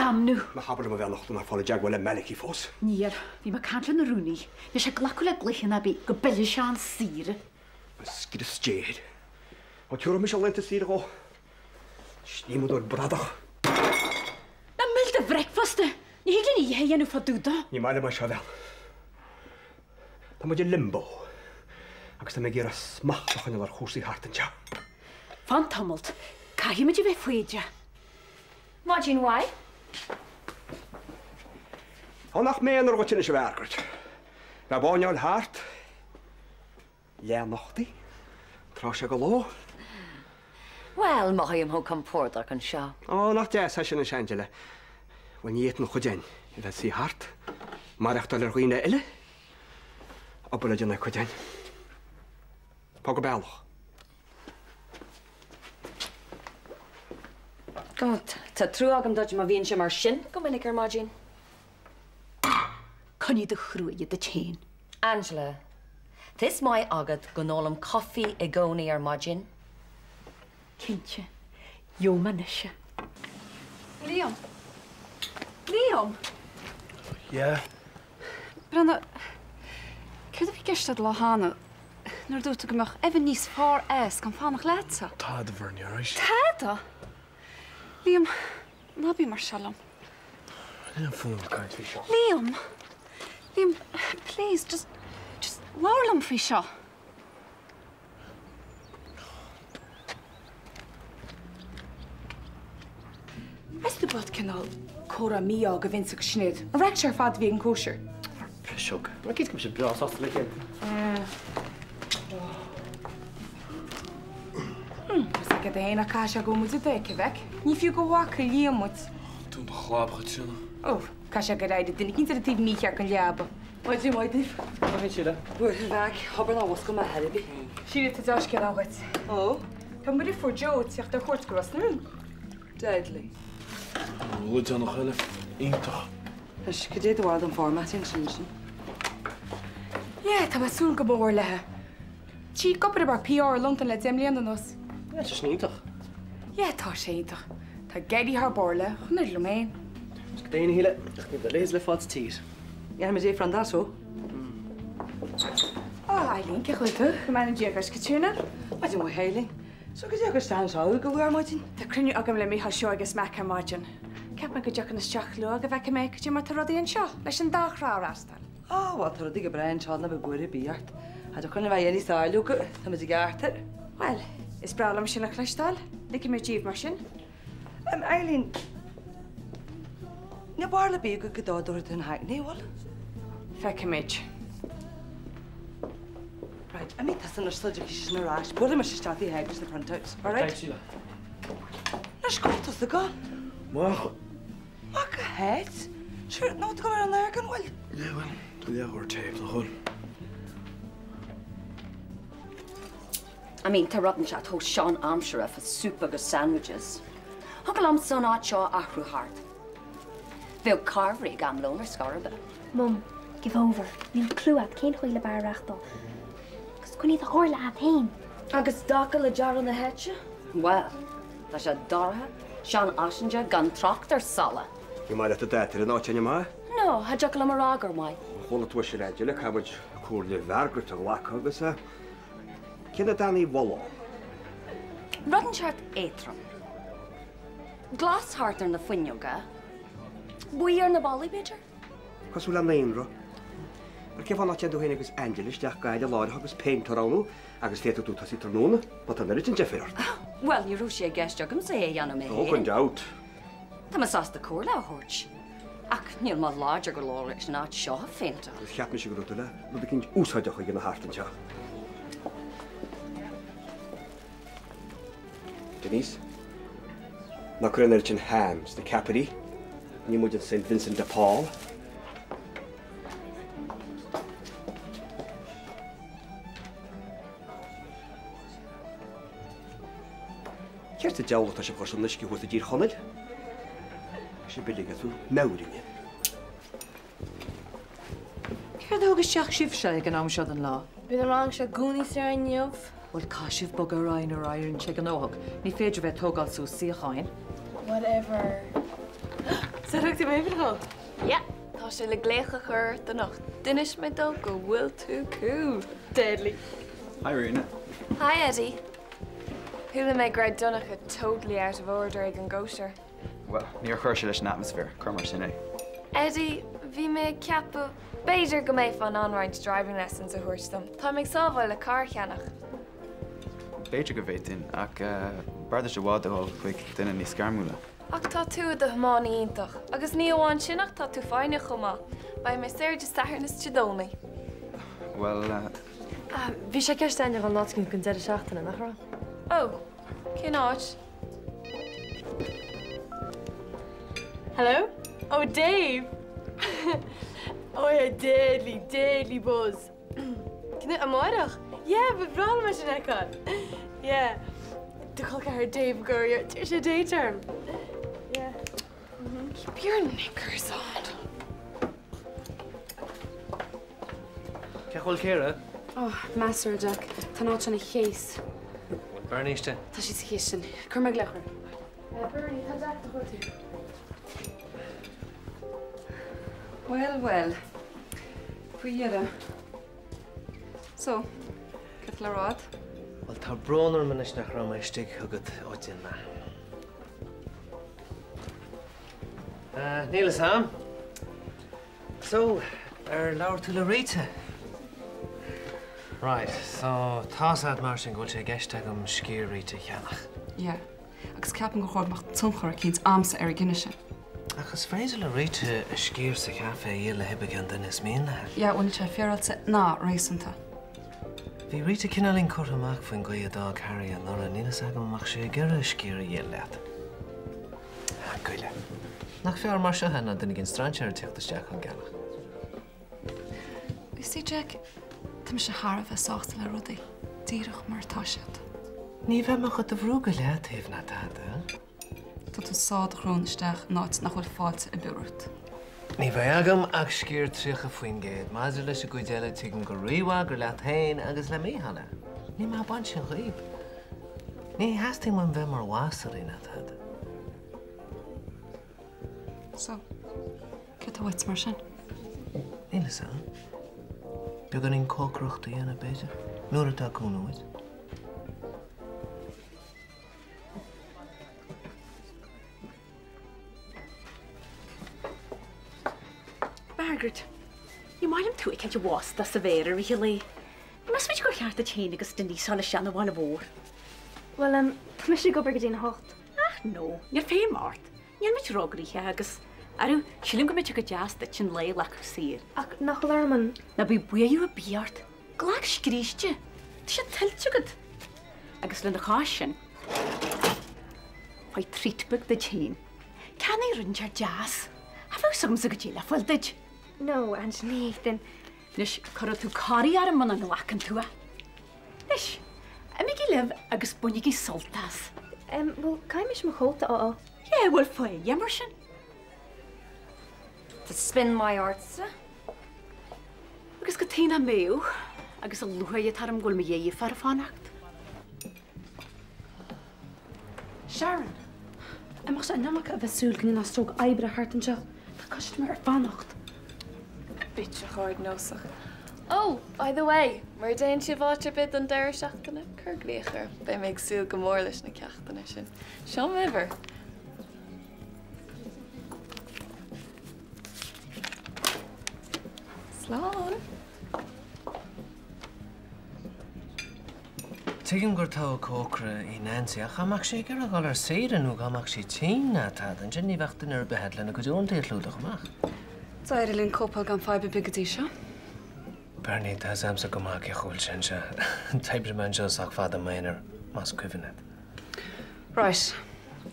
damnú. Ma habal ma bheannacht na fáil deag bhfuil melicí fós. Níor, bhí mar canran na rúnaí. Bhí sé glacu le gluchan a bí go billi seán síre. Sgid is stéad. Má teúra mi se lenta síre go. Snímú dúir bradach. Na milta bhreicfaste. Ní hiigean í héanú fadúda. Ní maile mar se bhean. Tá muidir limbo. Agus tá mé gur a smachchan ar chúsaí hartanta. Fan tamalt. Caithí muidir bheith fuide. Máidín why? Annach mé an gotin is bhhargurt. Ba báineáil hart. Leanachtaí. Trá se go lá. Well, má haim ho compórd ac an seo. Ó, nach de sa sin na seanile. Bhain éit na chudein I bheith sí hart. Marachtal ar roioine eile. Abla dena chudein. Pá go bealach. God, tá trú agam dod má bhíonn sé mar sin go minic ar máidín. Conní de chrúide de chéin. Angela, tis mai agad go nólam coffi I gcónaí ar máidín. Cinnte. Jómanise. Liam. Liam. Yeah. Brenna, céir bhí geistad le hána nuair dúirte gomach even níos far gan fánach léitsa. Tá de bhar níoris. Táda? Liam, ná bí mar sealam. Níl fún caiint fí seo. Liam, please, just láirlam fí seo. Is de bud canal córa mí a go vinsa go snéad. A reit sé fad bhí an cóisiir. Prisog. Ma cít go sé bras as le cin. Is go héana caiise go mu déice bheith. Ní fiú go bhacha líammuid. Dún chlábcha sinna. Ó, caiise go raide duine cinnta tí míchear an leaba. Maidí maidíh. Má siad. Bhuiir bheith hobar na wasco me heilibí. Siad tá deis cin áhait. Ó, Tá muidir fu Jo teocht a chuirt go wasnú. Deadly. Lúid an chuile ítach. Is go déad bhhad an formatting sin. Ie, tá súl go bóir lethe. Tí gopur bar PR London le déimlíon an nos. Ja, is nítach. Ie, tá séintach. Tá geirí haar borle, chunar le méin. Is go déine híle, ach go léis le fád tír. Ja, me dé fran das ó. Eileen, ce chuiltu, go mena déagars go túna. Maidin mo héling. So go déag stan sáil go bhar máidin. Tá cruniú agam le mítha seo agus mecha máidin. Ceap me go deach an isteach lu a go bheith méid go mar rodí an seo leis an dachrá rastal. Bhil tar dig go brein seán na buir bíart. A do chuna bheith dhéanaí sáilú go tá me gartar. Well, is bralam sin nach leistal, Lici mé díomh mar sin. Eileen, na bar le bí go godáúir an haicníhil? Feice méid. Right, I mean, that's an nostalgic sin arás. Bwyd mar si stadi heagris na printouts, all right? Síle. Na sgoltas the gan. Mach. Mac a head? Sure, no to go around there gan well. Yeah, well, do the other tape the whole. I mean, tá rotten chat ho Sean Armstrong for soup agus sandwiches. Hogel am son á seo ahrú hart. Bhew carvery gam loner scarab. Mum, give over. Níl clúad cén chuile bar reachtal. Cwni the hor lab hain. Agus daca le jar on the hetche? Well, tá sé dartha Sean Ashinja gan trachtar sala. Ní mai le a déir an áteine mai? No, ha jacal am agar mai. Chola tu sé réide le chaid cuairle bhhargurt a lech agus a cinna daí bhá. Roddenchart étram. Glashartar na fuinioga. Buíar na ballí bitter? Cosú le naonra. Ar ce bhá teadú héna agus Angelis deach gaiide láir agus péintaránú agus féú tú tasí tróna, ba an rit an jeffiart. Well, ní rú sé gceisteacham sé é dhéanam mé. Ó chun deut. Tá mas as de cuar le thuirt. Ach, níl má láidir go láir sin áit seo féinta. Gus cheap me sé go le, nu b cinint úsáideach chuig na háartantse. Denise, ná chuir an Hams, na Capri, ní muid an St. Vincent de Paul. Ceirta deálacht sé chuir san nuisci chuta dír chonaid? sé billig tú nárinne. Ceir dógus seach sibh sé gan am seod an lá. Bhí an rang se gúní sé an neomh. Bhil cá sibh bog a rain ar airann sé an óthg. Ní féidir bheith tógáil sú síocháin. Whatever. Zeg je me even al? Ja, tá sé le glécha chur den nacht. Dinis me dó go bhfuil tú cool. Deadly. Hi, Rena. Hi, Eddie. Thula me grad dunacha totally out of order ag an gosher. Well, níor chuir sé leis an atmosphere, chumar sin é. Eddie, bhí me ceappa beidir go méid fan online driving lessons a thuairstam. Tá meid sábhail le car cheannach. Beidir go bhétain, ach barda sé bhád ó chuig duine níos scarmúla. Ach tá tú a do mána ítach, agus ní amháin sinach tá tú fáine chumá, ba me séir de stairnas tidónaí. Well, Bhí sé ceirstein ar an nácinn chun 10 seachtainna nach rá? Oh, cin áit? Hello? Oh, Dave! Oh, yeah, deadly buzz. Cynnig amárach? Yeah, but bhrála me sin eáil. Yeah. Duchol her Dave Gurrier, it's a day term. Yeah. Keep your knickers on. Cechol Ciara? Oh, Master Jack, tá náid sena chéas. Barníiste. Tá sí sa chéas sin. Cur me glechar. Bernie, tá Jack do chuirtú. Well. Fuiara. So, ceit le rád? Wel, tá brónar manis nach rá mai stig hugad óidin na. Níl Sam. So, lawer tú le réite? Right, so tásáid mar sin ghfuil sé gceiste agam scíor réite cheannach. Yeah. Agus ceapan go chóir macht tunchar a cíns amsa ar gine sin. Agus féidir le réite a scíor sa cheafé í le hibe gan den is míon le. Ja, bhain sé fearailte ná rééisanta. Bhí réite cinálín chuir amach faoin goiadá Harry an nora nílas agam amach sé gur a scíor a dhéal leat. Coile. Nach fear mar se hena duna gin strandseir teachtasteach an galach. Sí, Jack, tá sé Harbh sáachta le rudaí. Díreach mar tá siad. Ní bheith mar chud a bhrúga le taobh na táda. Tá tú sád chrúnisteach náit nach bhfuil fáilte i buirt. Ní bheith agam ach scíor tríocha faoin géad, maidir leis a gcuideile tuigim go riomha gur leat hain agus le míhanna. Ní má ban sin riomh. Ní heasting man bheith mar bhásaí na táda. So, ce tá bhaid mar sin? Nílas an. Beag an on cócroachta dhéana beidir. Nuair atá cúnúid. Margaret, you mind him too, I can't you was the severe really. You must be going to chain agus the niece on a shan one of war. Well, tá mis sé go gur dtíana hocht. Ah, no, you're fair mart. You're much roggery agus. Aru, she'll go mit you just that chin lay like seer. Ach, nach larman. Na be buia you a beard. Glag skristje. Tisha telt you good. Agus le na caution. Why treat book the chain. Can I run your jazz? Have you some so good you left well did? No, Anthony, then. Nish, cora tu cari ar man an lacan tua. Nish, I make you live agus bunigi saltas. Well, caiim is mo chóta á. Yeah, well, fine, Yemmerson. To spin my arts. Agus go tína méú, agus a luhaid tarm gol me dhéi far fannacht. Sharon, mag sy nammak a bheitsúil gní na stroog ebre hartan seo. Tá cosist mar fannacht. Bitse chuid nósach. Oh, by the way, mar déon si bháte bit an deir seachtainna chur gléachar. Bé méid súil go mór leis na ceachtainna sin. Seom iver. Slán. Tuigim gur tá cócra í Nancy ach amach sé gur a gáil ar séireanú amach sé tí na tád an sin ní bheachtain ar behead lena go dún téadlúdach amach. Tá linn cópal gan fáibe bigadí seo? Bernie, tá samsa go mac a chúil sin se. Taibre man seo ach fada mainar mas cuivinad. Right.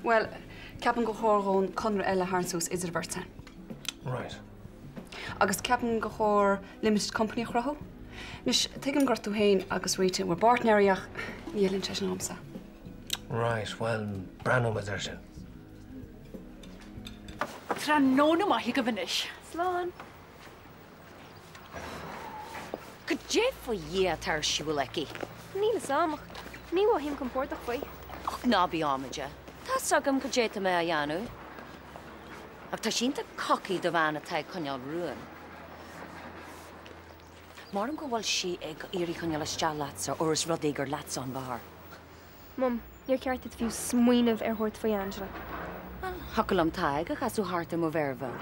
Well, ceapan go chóirgón conra eile háinsús idir bhirte. Right. Agus ceapan go chóir limited company chrathú. Nis tuigim gur tú hain agus réite war bartneireach nílinn sé an amsa. Right, well, branú maidir sin. Tra nóna mai go bhanis. Slán. Go dé fo dhé tar siúlaici. Níl samach. Ní bhá him compórtach faoi. Ach ná bí ámaide. Tá sagam go dé me a dheanú. Ach tá sínta cocí do bhena taid coneal ruúin. Mar an go bhfuil si ag irí coneal isteach leatsa ó is rud gur leatsa an bhar. Mum, níor ceart it fiú smuoinmh ar thuirt faoi Angela. Hacail am taig a chasú harta mo bherbhog.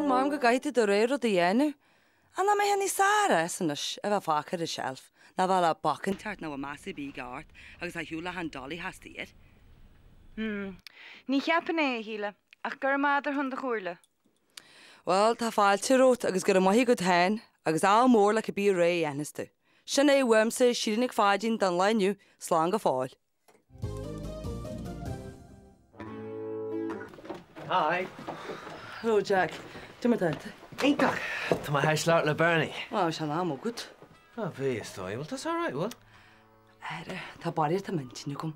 Mám go gaiite do réir a dhéanú. Anna mé henní Sara sanis a bheith fáchar a shelf, na bhil a bacan teart na massa bí gart agus a hiúla an dolí hastíir. Ní cheapan é híle, ach gur maidir chun de chuirle. Well, tá fáilte rót agus gur maithí go tain agus á mór le go bí ré anaiste. Sin é bhimsa sirinnig fáidín don leniu slán go fáil. Hi. Hello, Jack. Dummer dente. Eintach. Tá má heis leart le Bernie. Well, se ná mó gut. Oh, bhí istói. Well, that's all right, well. Tá barir tá mentinu gom.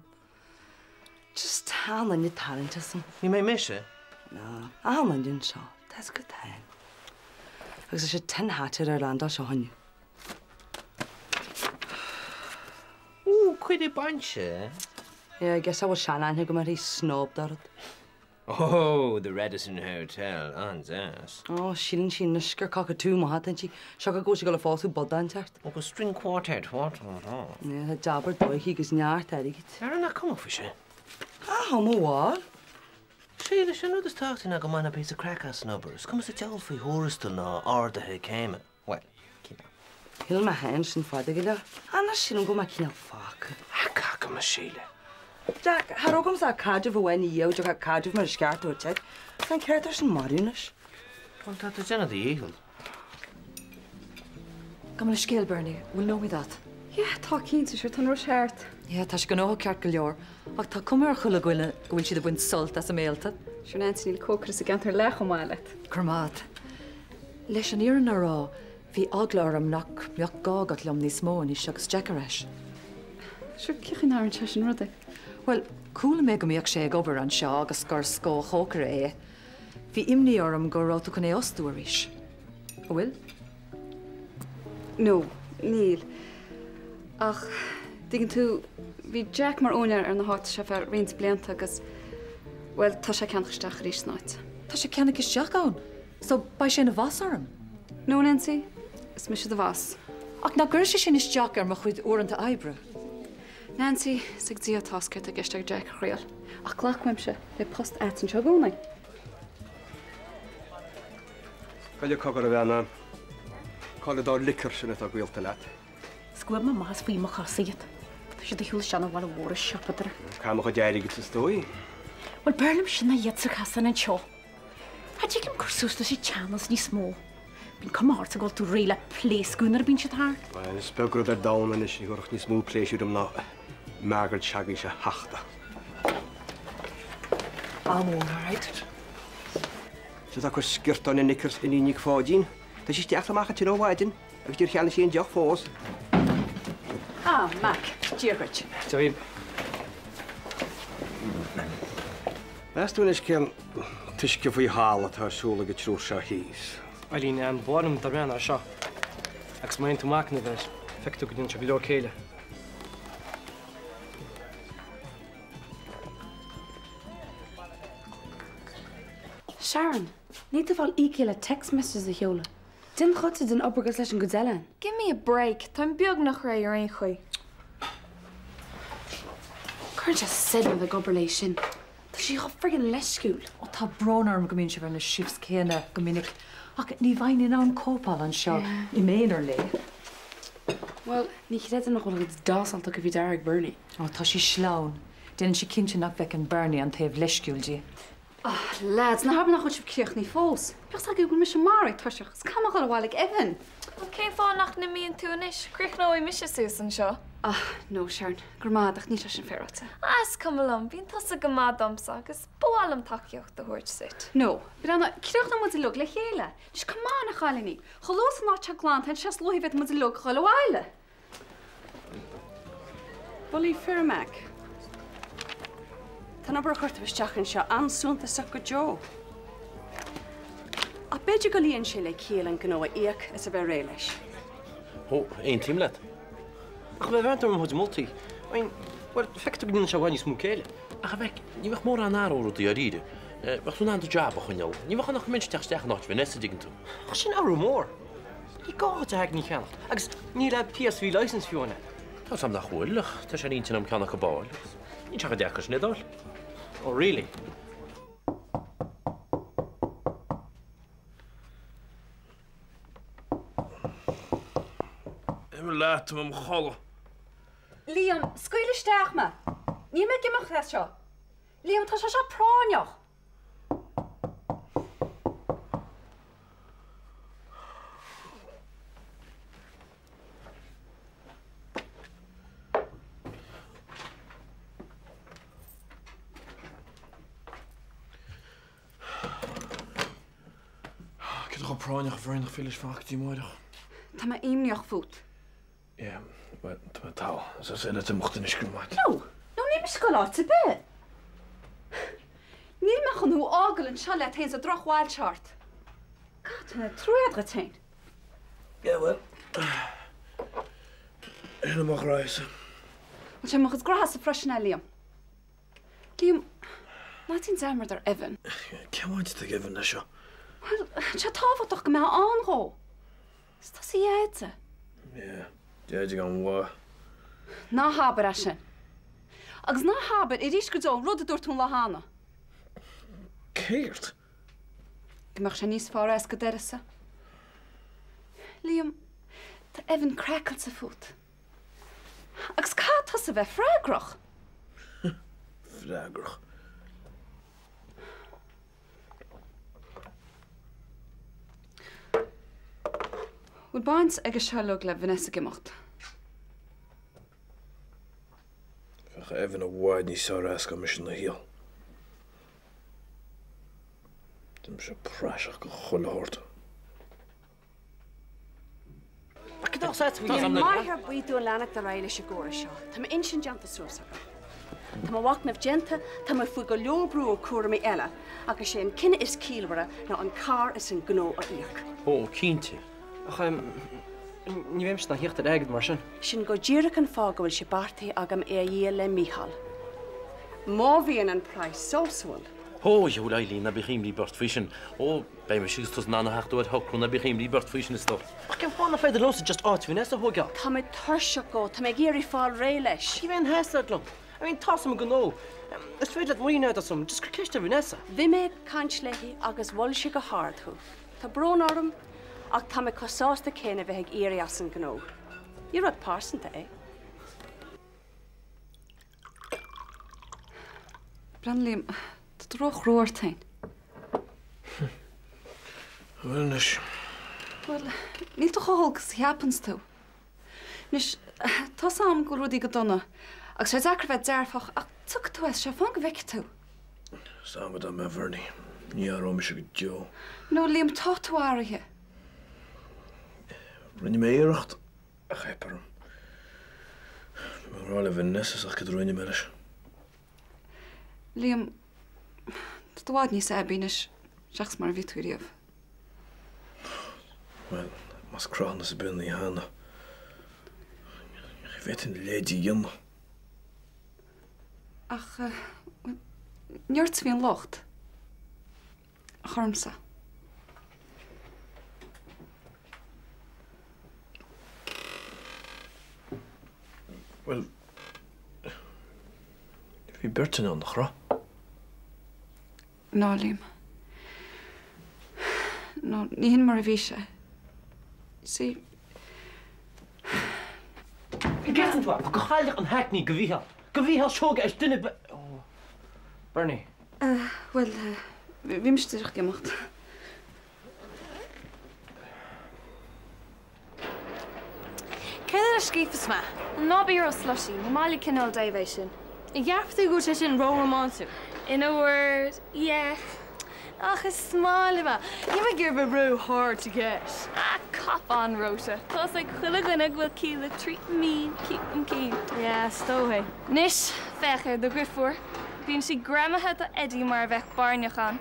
Just tá lenne talentasam. Ní mé mise? No, á lenne seo. That's good tain. Agus sé 10 hátir ar landa seo haniu. Cuid I banse? Yeah, I guess I was Shannon who got snob darad. Oh, the Redison Hotel, ans ass. Oh, she nusker cockatoo mahat and she go she got a false bud on tart. Oh, go string quartet, what? Yeah, the jabber boy he goes nyart erig. Are not come off for she. Ah, mo what? Sheila, she know this talk to na go man a piece of crack ass snubbers. Come as a jell for Horiston or the he came. Well, Hill my hands and father gila. Anna she go my kina fuck. Ha come Sheila. Jack, how comes that Cardiff when you got Cardiff my scarf to check? Thank you, there's some marinish. Well, that's another eagle. Come on, scale, Bernie. We'll know me that. Yeah, tá cínta sure tan rush heart. Yeah, tá go nóg ceart go leor. Ach tá cumar chulla goile gohfuil siad a bhain solt as a méalta. Sure Nancy níl cócras a gantar lech málet. Curmad. Leis an iarna rá, bhí agla am nach beag gágat leom níos mó ní segus Jackaresh. Sure cichin ar an tesin rudde. Well, coolla mé go míoach sé gobar an seo agus gur scó chócar é. Bhí imní orm gur ráta chun é osúiris. Bhfuil? No, níl. Ach, diggin tú, bhí Jack mar ónar ar na háit se fear rins blianta agus, well, tá sé ceannachsteach rís náid. Tá sé ceannach isteach ann? So, ba sé na bhas orm? No, Nancy, is mis sé de bhas. Ach na gur sé sin isteach ar mo chuid uanta ebre. Nancy sig dí tasca a geisteag Jack réal. Ach ghlachhaimse le post an seóna. Caile cogur a bhena cáile dá licr sinna a ghilta leat. Scuib ma más faoi mo chasaíad. Tá sé dúil seanna bhil bhór sipadar. Cáach a déirigh sa stóí. Well berlim sinna iad sa chasan an seo. Hadí cim cursústa sí teannas ní smó. Bín cumart a gáil tú réile pléscúnar bín se thar. Is spegrad ar dána is ní ggurach ní smú pléisiúm ná meagad seagaí se heachta. Amón, right? Sa tá chu skirtán in nicrs in ínig fádín, Tá sí teach amach tí óhhaidin, agus dtír cheanna sí an deach fós. Mac, díirgurt. Tá bhí. Estún is cén tuisce faoi hála tásúla go trú se híos. Eileen an bhm do bhean ar seo. Agus maon tú macna bheits feictú go dtíon se go leor chéile. Sharon, ní do bháil ícéile text messages a heola. Din chuta den obagus leis an godelan. Give me a break. Táim beag nach ré ar ein chuoi. Chuir sid a gobar lei sin. Tá sí go friggin leisciúil. Ó tá brnarm gomín se bhena sibs céine go minic ach ní bhaine an cópáil an seo I méonar le. Well, ní ré nach go dásalta go bhí deag Bernie. Ó tá sí slán. Déann si cinnte nach bheith an Bernie an taobh leisciúildí. Lads, na hab nach chud cíoch ní fós. Beag tá go mis mar tuiseach, s cam go bhhaig Evan. Cé fá nach na míon túnis, Crich nó I mis Susan seo. No, Sharon, gurmádach ní sin ferrata. As cumlam, bín tas a gomádomsa agus bólam takeíocht do thuirt sit. No, but anna cireach na mu lug le chéile. Dis cumá na chalíní. Cholós ná teagláán hen se loihíh mu lug choile. Bolí Fairmac. Tá na chuirta bhisteachchan seo ansúnta sa go Jo. A beidir go líonn sé le chéal an gó íoc is a bheith ré leis. Ó, éon tím leat. Ach bheith bhaintar am chud moltaí. Well, feictú go dtíon se bhainní smú céile. Ach bheith, ní bheith mór an áróú í a ríide. Bheith tú an do job a chuneol. Ní bheith nach min teach nach Vanessa diggin tú. Ach sin áú mór. Í gáid a ní cheannacht. Agus ní le PSV license fiúna. Tá sam nach chuilech, tá sé níte am ceannach go báil. Ní teach a deachas nedáil. Oh, really? Laat hem goggen. Liam, scoile steach me. Ní me gimach le seo. Liam, tá se práneach. Ik heb toch al práneach verenigd veel is vaak die morgen. Tá ma imneach fút. Ja, maar taal. Zo zijn het mochten niet gemaakt. No ní me scoláte be. Ní me chun ú ágal an se le héin a drochháilseart. Cá troadra tein. Ja, wel. Helemaal reizen. Well, sé mag het gras a freisin Liam. Liam, ná tín zamar ar Evan. Ceáint te gifin na seo. Well, se táhaach go me anró. Sta sí éite? Ja, déidir an bhá. Ná habar a sin. Agus ná habar I ríis go dó rud a dúir tún le hána. Céirt? Gomach sé níos fára as go deirisa. Liam, tá Evan crackil sa fút. Agus cá tas a bheith freigrach. Freigrach. Bhfuil baint agus sealog le Vanessa gemacht. Fach Evan a bháid ní sárás go mis na híal. Dim se práiseach go chullhorta. Maithir buú lenach de réile se ggóir seo. Tá insin deanta suasa. Tá bhaacnamh genta tá fu go leorbrú cuara mé eile agus sé an cinenne is cíalhara ná an cá is an gó a íoc. Ó, cínte. Ach, ní bhéim na hiocht aigad mar sin. Sin go ddíireach an fá go bhfuil sé bartaí agam é dhé le Míchal. Má bhíon an price sósúil. Ó, jo leilí na bechím lí bort fischen. Ó, bei me sigus na hachtú hocrú na bechím lí bort fischen is doch. Ach, cem fána féidir losa just áit Vanessa hoga. Tá mé thuirse go, tá mé géirí fáil ré leis. Í bhéin heistad lom. I mean, tásam go nó. Is féidir moine asum, just gur ceiste Vanessa. Bhí mé cant leihí agus bhil si go háardthú. Tá brón orm ach tá mé cosáasta céine bheith ag éirí as an gó. Í rud pásanta é. Brandlím, tá droch roirtain. Well, nis. Wel, níl do choholgus heapans tú. Nis, tá sam go rudí go donna, agus sé zacr bheith dearfach ach tuc tú es se fan go bheic tú. Samad am eferni. Ní aró me se go jo. No, líam tá tú áirithe. Rinne mé éirecht a cheparm. Marrála Vanessa ach go rinne me leis. Liam, tá bhád níos ebínis seachs mar bhí tú riamh. Wel, mas crán is bin í hána. Ich weet in lédi dhéanna. Ach, neart bhí an locht. Chormsa. Wel, hí bertin an nach ra? No, Liam. No, ní hin mar a bhí sé. Sí. Get an tú, go cháileach an haicní go bhíhall. Go bhíhall seoga is duine be... Bernie. Wel, bhí misteireach gemacht. Céad a scífas me? Ná bí ar slushy, na mála cinál daibh sin. I ghearftú go sé sin róramánú. In a word, yeah. Ach, is smála ba. Ní me gur brú hard to get. Ah, cop on, Rota. Tás ag chuile gynnig bhfuil cíla treat me, keep them keen. Yeah, stóhé. Nis, fechar do grifúr. Bhíonn si gramathe a Eddie mar bheith barneachan.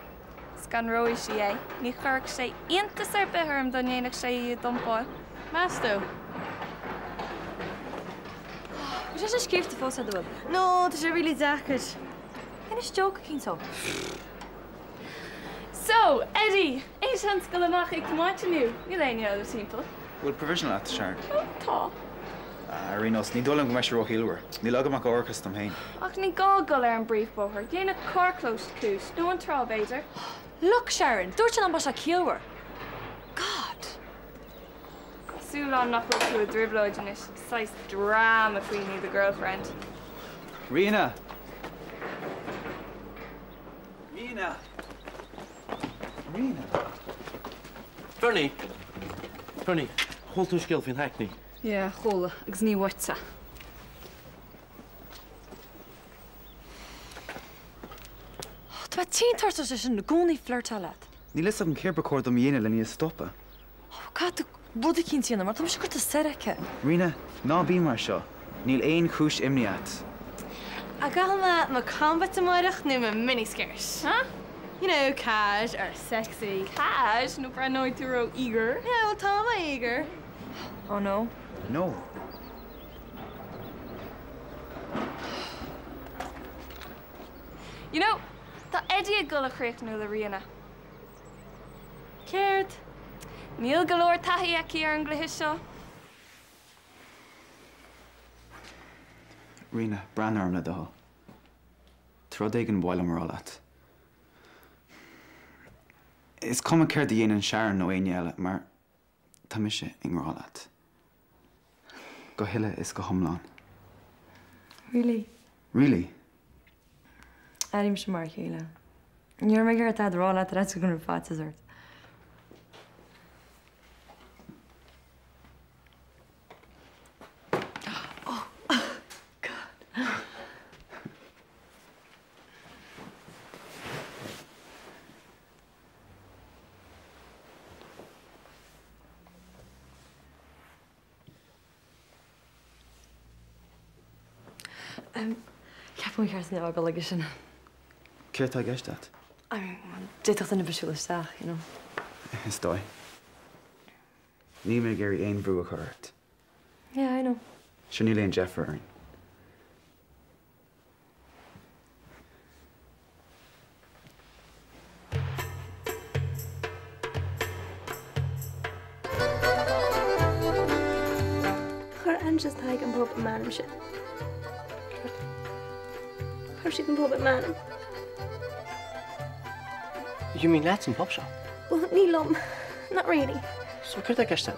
Sgan roi si é. Ní chuirc sé iontas ar bethirm don dhéanaach sé iad dompáil. Mastó. Is sé scríbta fós a dúil? No, tá sé rilí dachar. Hen is joke cín so. So, Eddie, éis an go amach ag tomáinteniu. Ní léine other simple. Well, provisional at Sharon. Tá. Rinos, ní dólam go meis ro hiúir. Ní le amach orchas am hain. Ach ní gágal ar an brief bóthir. Dhéana car close cús. No an trá beidir. Look, Sharon, dúirt an bas a ciúir. God. Súlán nach tú a dribblóid in is. Sais drama faoine the girlfriend. Rina! Rina! Rina! Bernie! Bernie, hold tú scéal fin haicní. Yeah, chola, agus ní bhairte. Tá tí tarta sin na gúnaí flirtálaat. Ní lis an céirbacóir do dhéine le ní stoppa. Cá tú bud cín tíanana mar tá se chuta seraice. Rina, ná bí mar seo. Níl éon chúis imniat. A galma ma combat amach nu ma miniskirts. Huh? You know, cash or sexy. Cash? No bra nooit euro eager. Yeah, well, Tama eager. Oh no. No. You know, tá Eddie a gula chréich nu le riana. Cared. Níl galore tahi aquí ar an gluhis seo. Rina, branarm na dá. Trod ag an bhile mar alat. Is cum céir de dhéanaan Sharon nó aine eile, mar tá mise in rálat. Go hiile is go thomláin. Really? Really? Adim sem mar chéile. Níor me gur tá rála a go gon fáirt. Ceap mú cheart na ágal agus sin. Céir tá gceist dat? Déach na besúlasteach, you know. Is dói. Ní mé géirí aon bhrú a chuirt. Yeah, I know. Sin ní léon Jeff arin. just like an pub man shit. How she can pub at man? You mean lads and pub shop? Well, Neilum, not really. So could I guess that?